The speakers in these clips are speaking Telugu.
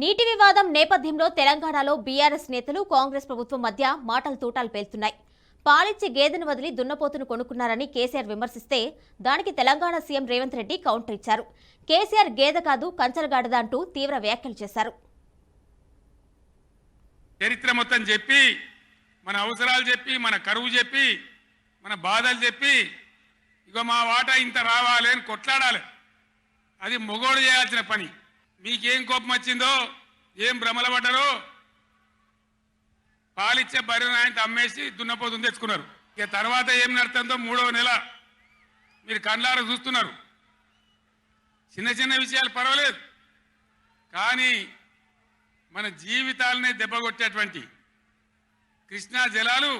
నీటి వివాదం నేపథ్యంలో తెలంగాణలో బీఆర్ఎస్ నేతలు కాంగ్రెస్ ప్రభుత్వం మధ్య మాటలు తూటాలు పేలుతున్నాయి. పాలిచ్చి గేదెను వదిలి దున్నపోతును కొనుక్కున్నారని కేసీఆర్ విమర్శిస్తే దానికి తెలంగాణ సీఎం రేవంత్ రెడ్డి కౌంటర్ ఇచ్చారు. కేసీఆర్ గేదె కాదు కంచరగాడిద అంటూ తీవ్ర వ్యాఖ్యలు చేశారు. చరిత్ర మొత్తం చెప్పి మన అవసరాలు చెప్పి మన కరువు చెప్పి మన బాధలు చెప్పి ఇక మా వాటా ఇంత రావాలి అని కొట్లాడాలి. అది మొగోడు చేయాల్సిన పని. మీకేం కోపం వచ్చిందో ఏం భ్రమల పడ్డారో పాలిచ్చే బర్రెను ఆయన అమ్మేసి దున్నపోతుంది తెచ్చుకున్నారు. ఇక తర్వాత ఏం నడుతుందో 3వ నెల మీరు కళ్ళారా చూస్తున్నారు. చిన్న చిన్న విషయాలు పర్వాలేదు, కానీ మన జీవితాలనే దెబ్బకొట్టేటువంటి కృష్ణా జలాలు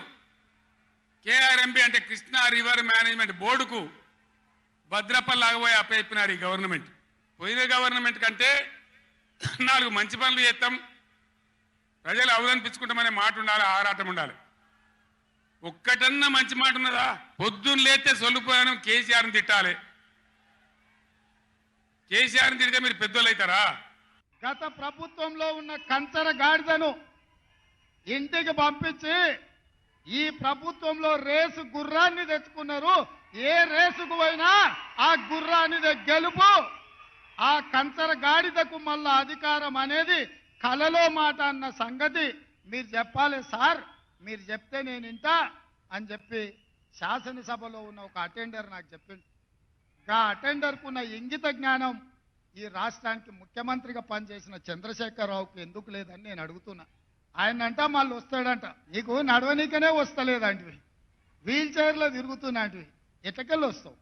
కేఆర్ఎంబి అంటే కృష్ణా రివర్ మేనేజ్మెంట్ బోర్డుకు భద్రపల్లాగబోయి అప్పయిపోయినారు ఈ గవర్నమెంట్. పోయిన గవర్నమెంట్ కంటే 4 మంచి పనులు చేస్తాం, ప్రజలు అవదనిపించుకుంటామనే మాట ఉండాలి, ఆరాటం ఉండాలి. ఒక్కటన్నా మంచి మాట ఉన్నదా? పొద్దున్న లేస్తే సొల్లుపోయాను కేసీఆర్ని తిట్టాలి. కేసీఆర్ని తిడితే మీరు పెద్దోళ్ళు అవుతారా? గత ప్రభుత్వంలో ఉన్న కంచర గాడిదను ఇంటికి పంపించి ఈ ప్రభుత్వంలో రేసు గుర్రాన్ని తెచ్చుకున్నారు. ఏ రేసుకు పోయినా ఆ గుర్రాన్ని గెలుపు. ఆ కంచర గాడిదకు మళ్ళా అధికారం అనేది కలలో మాట అన్న సంగతి మీరు చెప్పాలి సార్. మీరు చెప్తే నేను ఇంటా అని చెప్పి శాసనసభలో ఉన్న ఒక అటెండర్ నాకు చెప్పింది. ఆ అటెండర్కు ఉన్న ఇంగిత జ్ఞానం ఈ రాష్ట్రానికి ముఖ్యమంత్రిగా పనిచేసిన చంద్రశేఖరరావుకు ఎందుకు లేదని నేను అడుగుతున్నా. ఆయన అంట మళ్ళీ వస్తాడంట, నీకు నడవనీకనే వస్తలేదంటివి, వీల్ చైర్లో తిరుగుతున్నటివి, ఎటకెళ్ళి వస్తావు?